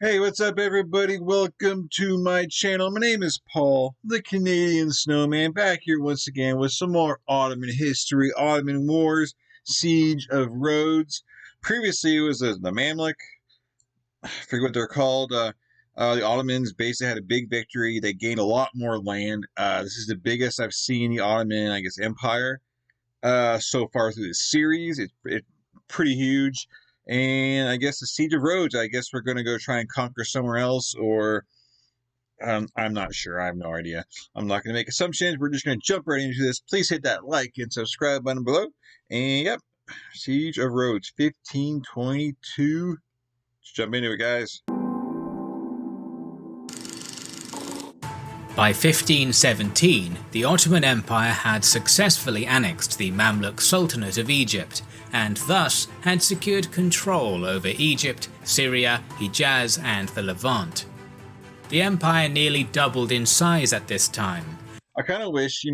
Hey, what's up, everybody? Welcome to my channel. My name is Paul, the Canadian Snowman, back here once again with some more Ottoman history, Ottoman Wars, Siege of Rhodes. Previously, it was the Mamluk. I forget what they're called. The Ottomans basically had a big victory. They gained a lot more land. This is the biggest I've seen the Ottoman, Empire so far through this series. It's pretty huge. And I guess the Siege of Rhodes, I guess we're going to go try and conquer somewhere else, or I'm not sure. I have no idea. I'm not going to make assumptions. We're just going to jump right into this. Please hit that like and subscribe button below. And yep, Siege of Rhodes, 1522. Let's jump into it, guys. By 1517, the Ottoman Empire had successfully annexed the Mamluk Sultanate of Egypt, and thus had secured control over Egypt, Syria, Hijaz, and the Levant. The empire nearly doubled in size at this time. I kind of wish,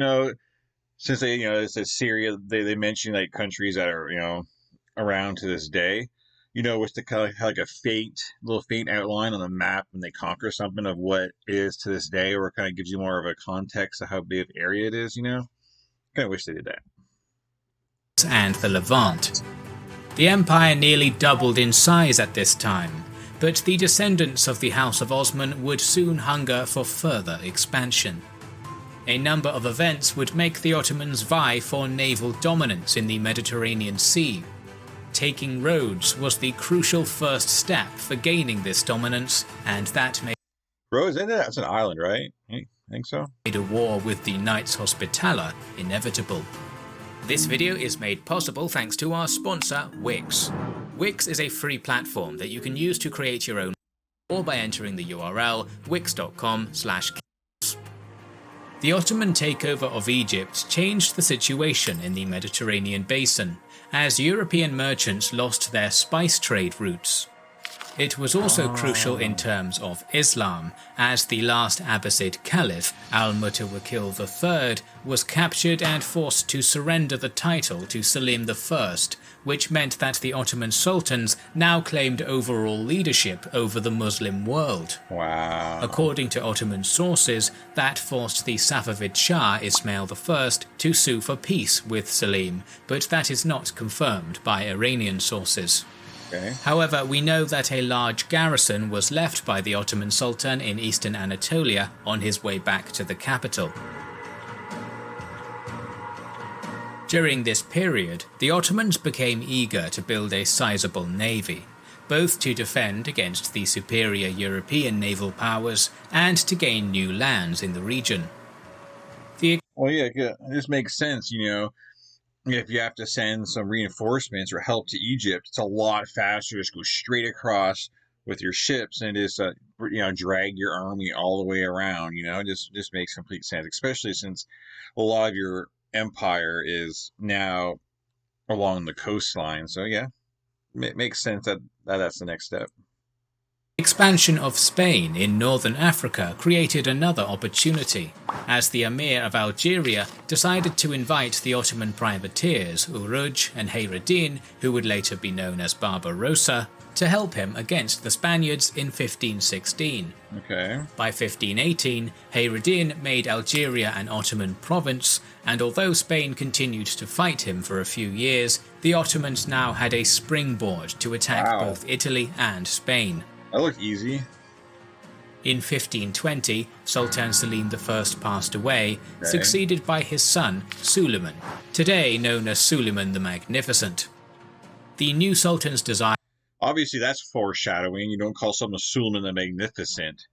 since it says Syria, they mention like countries that are, around to this day. With the kind of like a little faint outline on the map when they conquer something of what it is to this day, or it kind of gives you more of a context of how big of an area it is, Kind of wish they did that. And the Levant. The empire nearly doubled in size at this time, but the descendants of the House of Osman would soon hunger for further expansion. A number of events would make the Ottomans vie for naval dominance in the Mediterranean Sea. Taking Rhodes was the crucial first step for gaining this dominance, and that made Rhodes, that's an island, right? I think so. A war with the Knights Hospitaller inevitable. This video is made possible thanks to our sponsor, Wix. Wix is a free platform that you can use to create your own, or by entering the URL wix.com/chaos. The Ottoman takeover of Egypt changed the situation in the Mediterranean basin, as European merchants lost their spice trade routes. It was also crucial in terms of Islam, as the last Abbasid Caliph, Al-Mutawakkil III, was captured and forced to surrender the title to Selim I, which meant that the Ottoman sultans now claimed overall leadership over the Muslim world. Wow. According to Ottoman sources, that forced the Safavid Shah Ismail I to sue for peace with Selim, but that is not confirmed by Iranian sources. Okay. However, we know that a large garrison was left by the Ottoman Sultan in eastern Anatolia on his way back to the capital. During this period, the Ottomans became eager to build a sizable navy, both to defend against the superior European naval powers and to gain new lands in the region. Well, yeah, this makes sense, If you have to send some reinforcements or help to Egypt, it's a lot faster to just go straight across with your ships and just, drag your army all the way around, just makes complete sense, especially since a lot of your empire is now along the coastline. So, yeah, it makes sense that that's the next step. Expansion of Spain in northern Africa created another opportunity, as the Emir of Algeria decided to invite the Ottoman privateers Rhodes and Hayreddin, who would later be known as Barbarossa, to help him against the Spaniards in 1516. Okay. By 1518, Hayreddin made Algeria an Ottoman province, and although Spain continued to fight him for a few years, the Ottomans now had a springboard to attack both Italy and Spain. That looked easy. In 1520, Sultan Selim I passed away, succeeded by his son, Suleiman, today known as Suleiman the Magnificent. The new Sultan's desire... Obviously, that's foreshadowing. You don't call someone Suleiman the Magnificent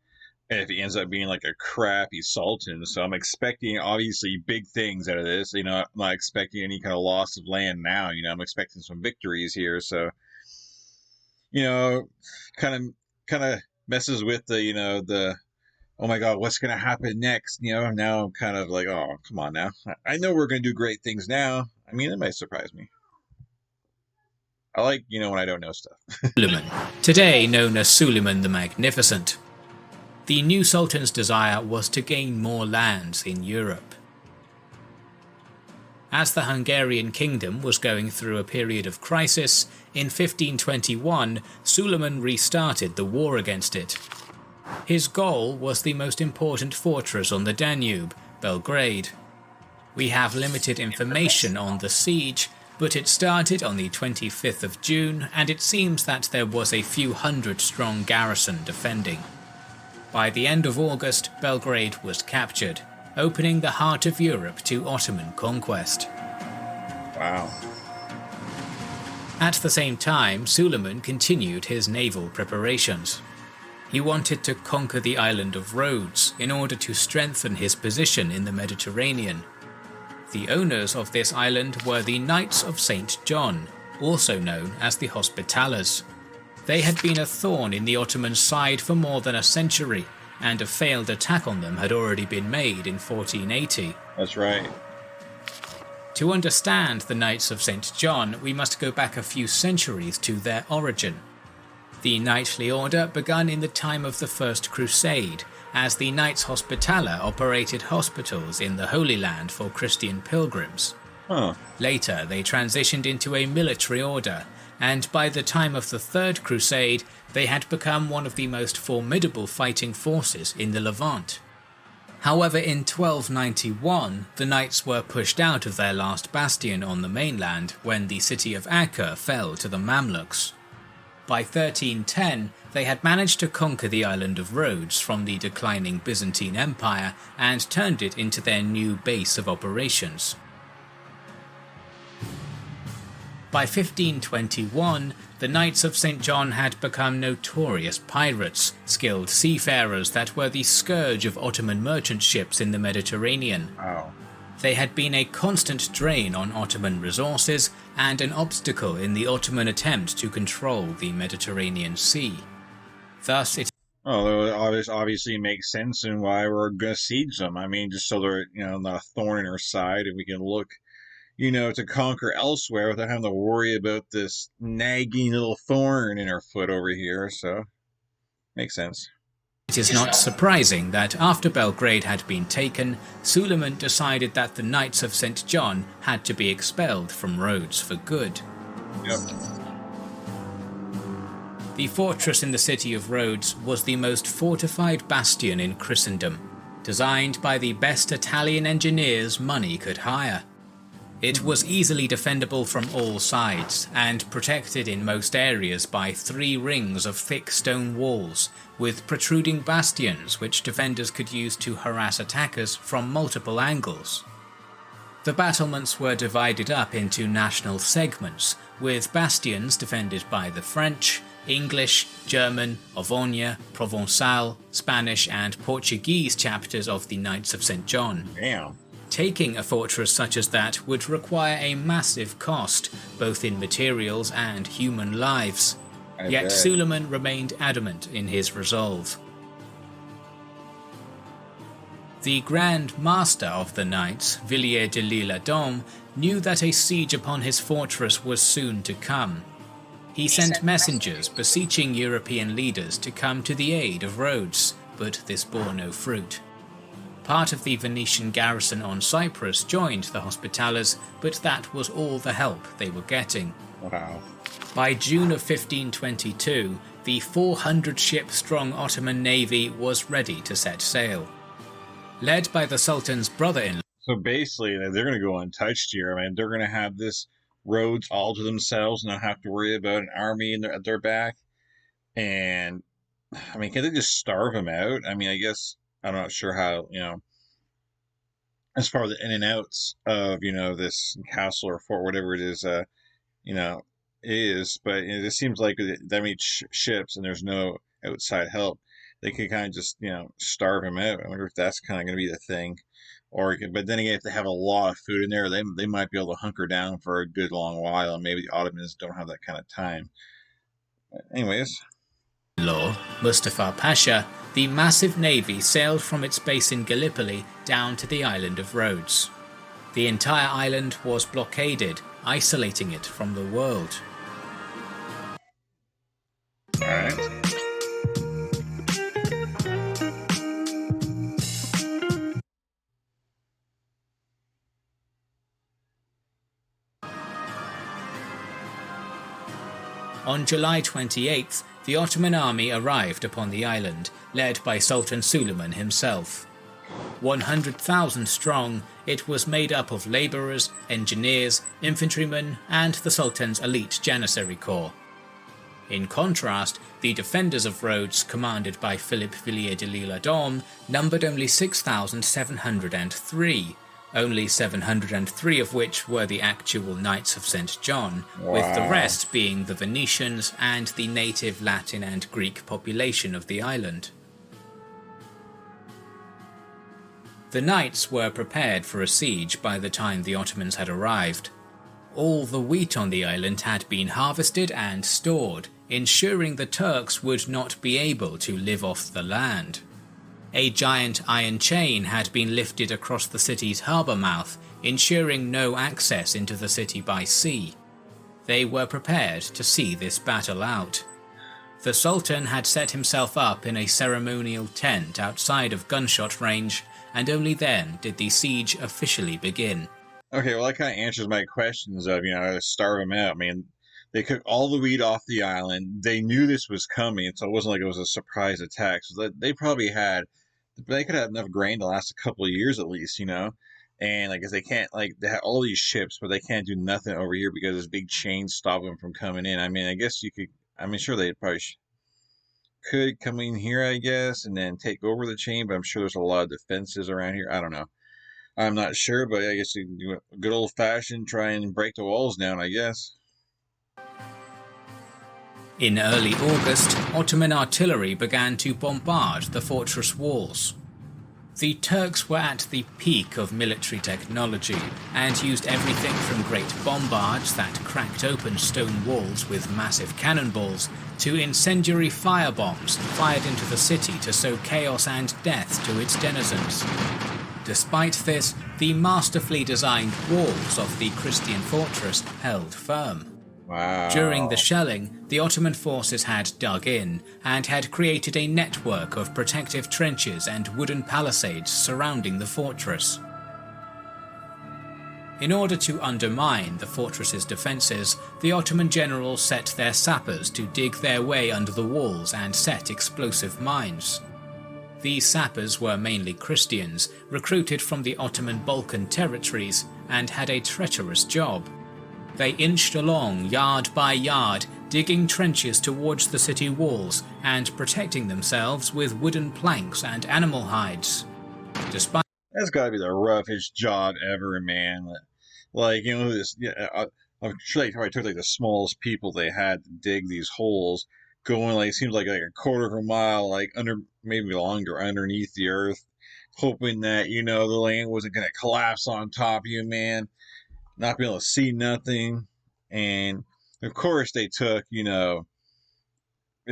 if he ends up being like a crappy sultan. So I'm expecting, obviously, big things out of this. I'm not expecting any kind of loss of land now. I'm expecting some victories here. So, kind of messes with the oh my god, what's gonna happen next? Now I'm kind of like, oh, come on now. I know we're gonna do great things now. I mean, it might surprise me. I like, when I don't know stuff. Suleiman, today known as Suleiman the Magnificent. The new Sultan's desire was to gain more lands in Europe. As the Hungarian kingdom was going through a period of crisis, in 1521 Suleiman restarted the war against it. His goal was the most important fortress on the Danube, Belgrade. We have limited information on the siege, but it started on the 25th of June, and it seems that there was a few hundred-strong garrison defending. By the end of August, Belgrade was captured, opening the heart of Europe to Ottoman conquest. Wow. At the same time, Suleiman continued his naval preparations. He wanted to conquer the island of Rhodes in order to strengthen his position in the Mediterranean. The owners of this island were the Knights of St. John, also known as the Hospitallers. They had been a thorn in the Ottoman side for more than a century, and a failed attack on them had already been made in 1480. That's right. To understand the Knights of St. John, we must go back a few centuries to their origin. The knightly order began in the time of the First Crusade, as the Knights Hospitaller operated hospitals in the Holy Land for Christian pilgrims. Later, they transitioned into a military order, and by the time of the Third Crusade, they had become one of the most formidable fighting forces in the Levant. However, in 1291, the Knights were pushed out of their last bastion on the mainland when the city of Acre fell to the Mamluks. By 1310, they had managed to conquer the island of Rhodes from the declining Byzantine Empire and turned it into their new base of operations. By 1521, the Knights of St. John had become notorious pirates, skilled seafarers that were the scourge of Ottoman merchant ships in the Mediterranean. Wow. They had been a constant drain on Ottoman resources and an obstacle in the Ottoman attempt to control the Mediterranean Sea. Thus, it obviously makes sense in why we're going to siege them. I mean, just so they're, not a thorn in our side, and we can look, to conquer elsewhere without having to worry about this nagging little thorn in our foot over here. So, makes sense. It is not surprising that after Belgrade had been taken, Suleiman decided that the Knights of St. John had to be expelled from Rhodes for good. Yep. The fortress in the city of Rhodes was the most fortified bastion in Christendom, designed by the best Italian engineers money could hire. It was easily defendable from all sides, and protected in most areas by 3 rings of thick stone walls, with protruding bastions which defenders could use to harass attackers from multiple angles. The battlements were divided up into national segments, with bastions defended by the French, English, German, Auvergne, Provençal, Spanish and Portuguese chapters of the Knights of St. John. Damn. Taking a fortress such as that would require a massive cost, both in materials and human lives. Yet Suleiman remained adamant in his resolve. The Grand Master of the Knights, Villiers de l'Isle-Adam, knew that a siege upon his fortress was soon to come. He sent messengers beseeching European leaders to come to the aid of Rhodes, but this bore no fruit. Part of the Venetian garrison on Cyprus joined the Hospitallers, but that was all the help they were getting. Wow. By June of 1522, the 400-ship-strong Ottoman navy was ready to set sail. Led by the Sultan's brother-in-law. So basically, they're going to go untouched here. I mean, they're going to have this Rhodes all to themselves, not have to worry about an army at their back. And, I mean, can they just starve them out? I mean, I guess, I'm not sure how, as far as the in and outs of, this castle or fort, whatever it is, is. But it just seems like that many ships and there's no outside help. They could kind of just, starve them out. I wonder if that's kind of going to be the thing. But then again, if they have a lot of food in there, they might be able to hunker down for a good long while, and maybe the Ottomans don't have that kind of time. But anyways. Mustafa Pasha, the massive navy sailed from its base in Gallipoli down to the island of Rhodes. The entire island was blockaded, isolating it from the world. Alright. On July 28th, the Ottoman army arrived upon the island, led by Sultan Suleiman himself. 100,000 strong, it was made up of labourers, engineers, infantrymen, and the Sultan's elite Janissary Corps. In contrast, the defenders of Rhodes, commanded by Philippe Villiers de l'Isle-Adam, numbered only 6,703, only 703 of which were the actual Knights of St. John, with the rest being the Venetians and the native Latin and Greek population of the island. The knights were prepared for a siege by the time the Ottomans had arrived. All the wheat on the island had been harvested and stored, ensuring the Turks would not be able to live off the land. A giant iron chain had been lifted across the city's harbour mouth, ensuring no access into the city by sea. They were prepared to see this battle out. The Sultan had set himself up in a ceremonial tent outside of gunshot range, and only then did the siege officially begin. Okay, well, that kind of answers my questions of, starve them out. I mean, they cooked all the wheat off the island. They knew this was coming, so it wasn't like it was a surprise attack. So they probably they could have enough grain to last a couple of years at least, And like, they can't, they have all these ships, but they can't do nothing over here because this big chain stopped them from coming in. I mean, I guess you could, sure they probably could come in here, I guess, and then take over the chain, but I'm sure there's a lot of defenses around here. I don't know. I'm not sure, but I guess you can do a good old-fashioned try and break the walls down, I guess. In early August, Ottoman artillery began to bombard the fortress walls. The Turks were at the peak of military technology and used everything from great bombards that cracked open stone walls with massive cannonballs to incendiary firebombs fired into the city to sow chaos and death to its denizens. Despite this, the masterfully designed walls of the Christian fortress held firm. Wow. During the shelling, the Ottoman forces had dug in and had created a network of protective trenches and wooden palisades surrounding the fortress. In order to undermine the fortress's defences, the Ottoman generals set their sappers to dig their way under the walls and set explosive mines. These sappers were mainly Christians, recruited from the Ottoman Balkan territories, and had a treacherous job. They inched along yard by yard, digging trenches towards the city walls and protecting themselves with wooden planks and animal hides. That's gotta be the roughest job ever, man. I'm sure they probably took the smallest people they had to dig these holes, going it seems like a quarter of a mile, under, maybe longer, underneath the earth, hoping that, the land wasn't gonna collapse on top of you, man. Not being able to see nothing. And of course they took, the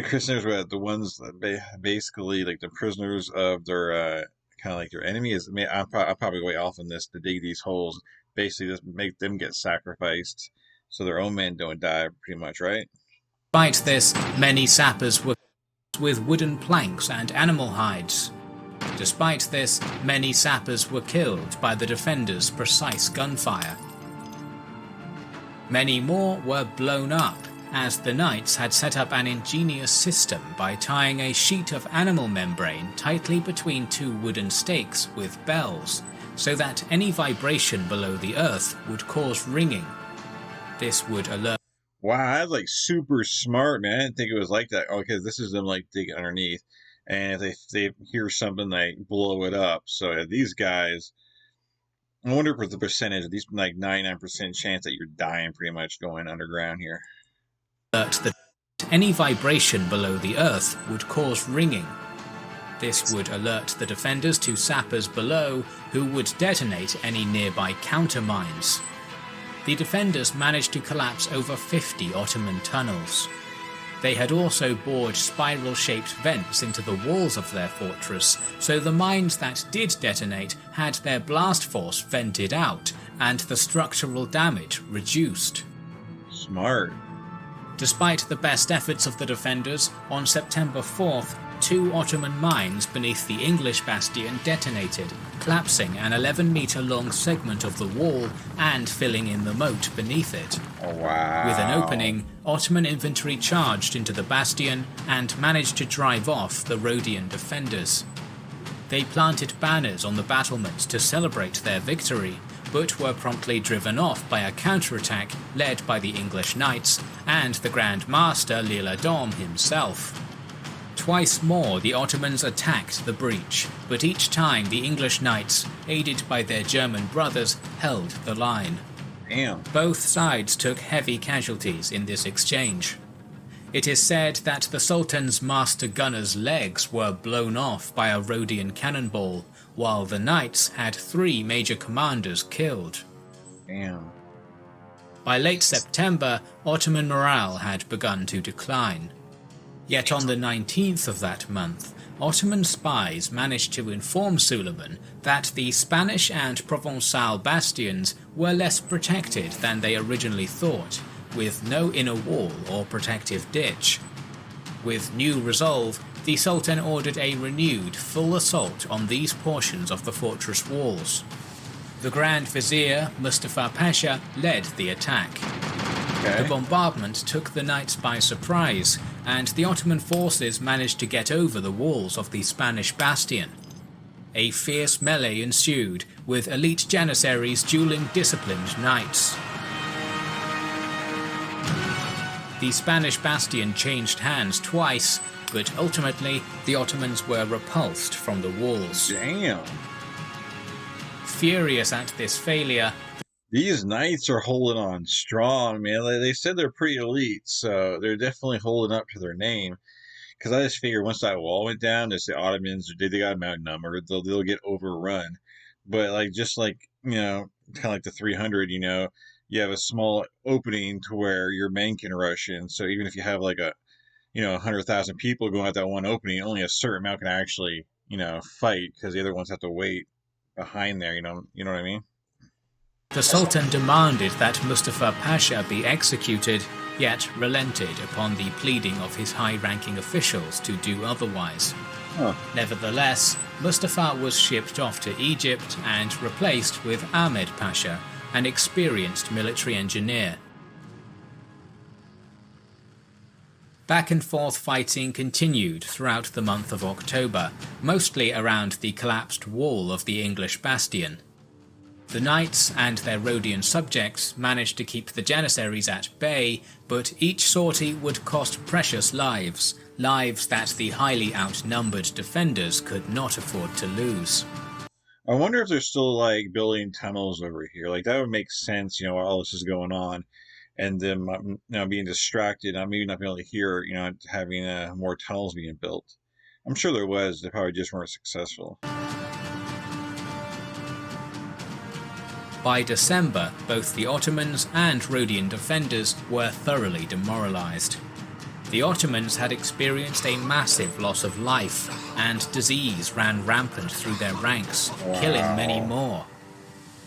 prisoners were the ones that basically the prisoners of their kind of their enemies. I'll probably go way off on this to dig these holes. Basically just make them get sacrificed so their own men don't die, pretty much, right? Despite this, many sappers were with wooden planks and animal hides. Despite this, many sappers were killed by the defenders' precise gunfire. Many more were blown up, as the knights had set up an ingenious system by tying a sheet of animal membrane tightly between two wooden stakes with bells, so that any vibration below the earth would cause ringing. This would alert. Wow, that's super smart, man. I didn't think it was like that. Okay, this is them digging underneath, and if they hear something, they blow it up. So these guys, I wonder if the percentage of these 99% chance that you're dying pretty much going underground here. That any vibration below the earth would cause ringing. This would alert the defenders to sappers below, who would detonate any nearby countermines. The defenders managed to collapse over 50 Ottoman tunnels. They had also bored spiral-shaped vents into the walls of their fortress, so the mines that did detonate had their blast force vented out, and the structural damage reduced. Smart. Despite the best efforts of the defenders, on September 4th, 2 Ottoman mines beneath the English bastion detonated, collapsing an 11-meter-long segment of the wall and filling in the moat beneath it. Oh, wow. With an opening, Ottoman infantry charged into the bastion and managed to drive off the Rhodian defenders. They planted banners on the battlements to celebrate their victory, but were promptly driven off by a counterattack led by the English knights and the Grand Master L'Isle-Adam himself. Twice more the Ottomans attacked the breach, but each time the English knights, aided by their German brothers, held the line. Damn. Both sides took heavy casualties in this exchange. It is said that the Sultan's master gunner's legs were blown off by a Rhodian cannonball, while the knights had 3 major commanders killed. Damn. By late September, Ottoman morale had begun to decline. Yet on the 19th of that month, Ottoman spies managed to inform Suleiman that the Spanish and Provençal bastions were less protected than they originally thought, with no inner wall or protective ditch. With new resolve, the Sultan ordered a renewed full assault on these portions of the fortress walls. The Grand Vizier Mustafa Pasha led the attack. Okay. The bombardment took the knights by surprise, and the Ottoman forces managed to get over the walls of the Spanish bastion. A fierce melee ensued, with elite janissaries dueling disciplined knights. The Spanish bastion changed hands twice, but ultimately the Ottomans were repulsed from the walls. Damn. Furious at this failure, These knights are holding on strong, man. They said they're pretty elite, so they're definitely holding up to their name. Because I just figured once that wall went down, just the Ottomans, they got outnumbered. They'll get overrun. But just like, kind of like the 300, you have a small opening to where your men can rush in. So even if you have like 100,000 people going out that one opening, only a certain amount can actually, fight, because the other ones have to wait behind there. You know what I mean? the Sultan demanded that Mustafa Pasha be executed, yet relented upon the pleading of his high-ranking officials to do otherwise. Nevertheless, Mustafa was shipped off to Egypt and replaced with Ahmed Pasha, an experienced military engineer. Back and forth fighting continued throughout the month of October, mostly around the collapsed wall of the English bastion. The knights and their Rhodian subjects managed to keep the Janissaries at bay, but each sortie would cost precious lives, lives that the highly outnumbered defenders could not afford to lose. I wonder if they're still building tunnels over here. That would make sense, while all this is going on, and them being distracted, maybe not being able to hear, having more tunnels being built. I'm sure there was. They probably just weren't successful. By December, both the Ottomans and Rhodian defenders were thoroughly demoralized. The Ottomans had experienced a massive loss of life, and disease ran rampant through their ranks, killing many more.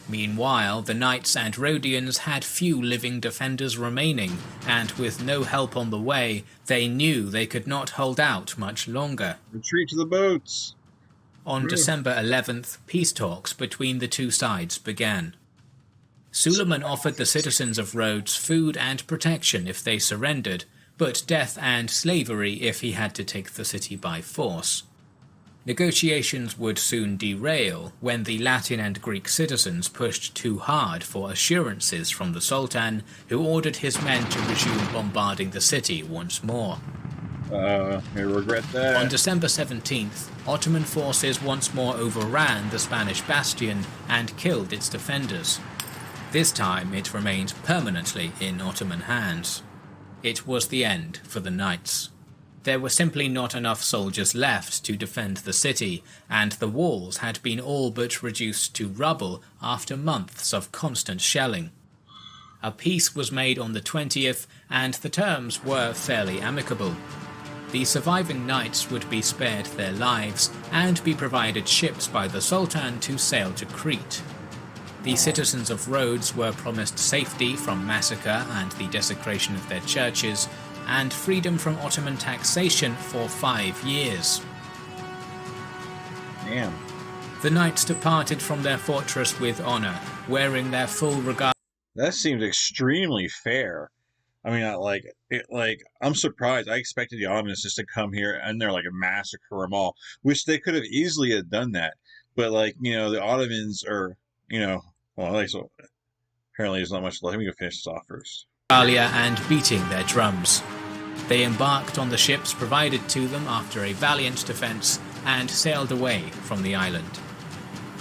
Meanwhile, the Knights and Rhodians had few living defenders remaining, and with no help on the way, they knew they could not hold out much longer. Retreat to the boats! On December 11th, peace talks between the two sides began. Suleiman offered the citizens of Rhodes food and protection if they surrendered, but death and slavery if he had to take the city by force. Negotiations would soon derail when the Latin and Greek citizens pushed too hard for assurances from the Sultan, who ordered his men to resume bombarding the city once more. I regret that. On December 17th, Ottoman forces once more overran the Spanish bastion and killed its defenders. This time it remained permanently in Ottoman hands. It was the end for the Knights. There were simply not enough soldiers left to defend the city, and the walls had been all but reduced to rubble after months of constant shelling. A peace was made on the 20th, and the terms were fairly amicable. The surviving knights would be spared their lives and be provided ships by the Sultan to sail to Crete. The citizens of Rhodes were promised safety from massacre and the desecration of their churches, and freedom from Ottoman taxation for 5 years. Damn. The knights departed from their fortress with honor, wearing their full regard. That seems extremely fair. I mean, I'm surprised. I expected the Ottomans just to come here and they're like a massacre them all, which they could have easily have done that. But the Ottomans are, well, so apparently there's not much left. Let me go finish this off first. And beating their drums. They embarked on the ships provided to them after a valiant defense and sailed away from the island.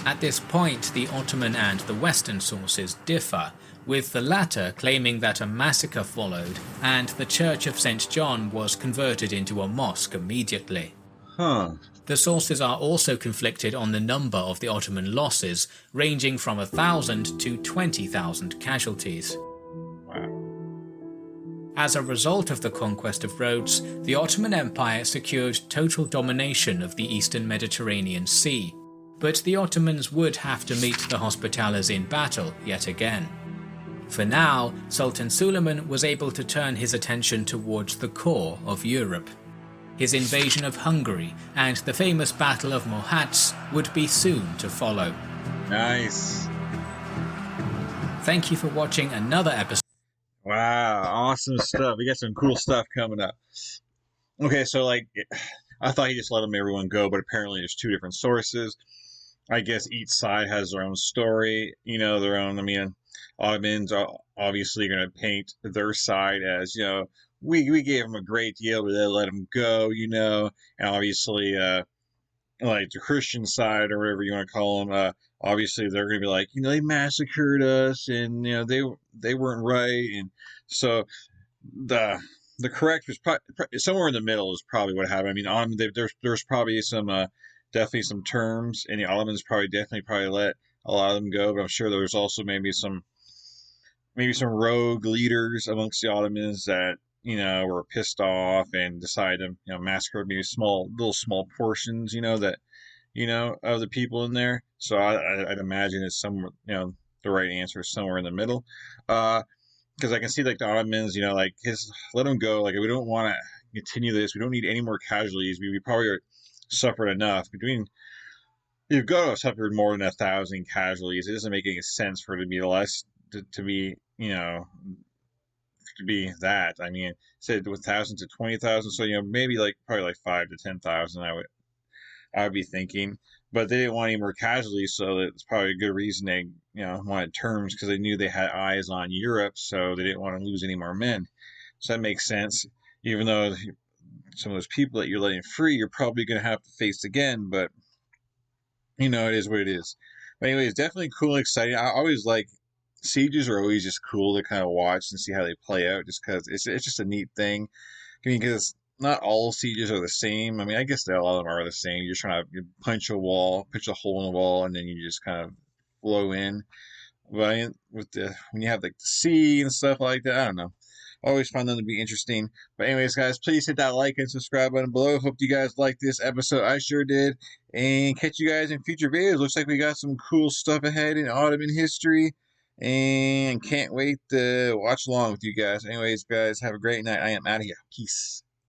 At this point, the Ottoman and the Western sources differ, with the latter claiming that a massacre followed and the Church of St. John was converted into a mosque immediately. The sources are also conflicted on the number of the Ottoman losses, ranging from 1,000 to 20,000 casualties. Wow. As a result of the conquest of Rhodes, the Ottoman Empire secured total domination of the eastern Mediterranean Sea, but the Ottomans would have to meet the Hospitallers in battle yet again. For now, Sultan Suleiman was able to turn his attention towards the core of Europe. His invasion of Hungary and the famous Battle of Mohács would be soon to follow. Nice. Thank you for watching another episode. Wow, awesome stuff. We got some cool stuff coming up. Okay, so I thought he just let everyone go, but apparently there's two different sources. I guess each side has their own story, their own. I mean, Ottomans are obviously going to paint their side as, we gave them a great deal, but they let them go, and obviously, like the Christian side or whatever you want to call them, obviously they're going to be like, they massacred us, and they weren't right, and so the correct was probably somewhere in the middle is probably what happened. I mean, there's probably definitely some terms, and the Ottomans probably let a lot of them go, but I'm sure there was also maybe some rogue leaders amongst the Ottomans that were pissed off and decided to massacre maybe small portions that of the people in there. So I'd imagine it's somewhere the right answer is somewhere in the middle, because I can see the Ottomans let them go, we don't want to continue this, we don't need any more casualties, we probably suffered enough. You've got to have suffered more than 1,000 casualties. It doesn't make any sense for it to be less, to be to be that. I mean, say 1,000 to 20,000, so maybe probably 5 to 10,000. I would be thinking, but they didn't want any more casualties, so that's probably a good reason they wanted terms, because they knew they had eyes on Europe, so they didn't want to lose any more men. So that makes sense. Even though some of those people that you're letting free, you're probably going to have to face again, but it is what it is. But anyways, definitely cool and exciting. I always sieges are always just cool to kind of watch and see how they play out, just because it's just a neat thing. I mean, because not all sieges are the same. I mean, I guess a lot of them are the same. You're just trying to punch a hole in the wall, and then you just kind of blow in. But when you have the sea and stuff like that, I don't know. Always find them to be interesting. But anyways, guys, please hit that like and subscribe button below. Hope you guys liked this episode. I sure did. And catch you guys in future videos. Looks like we got some cool stuff ahead in Ottoman history. And can't wait to watch along with you guys. Anyways, guys, have a great night. I am out of here. Peace.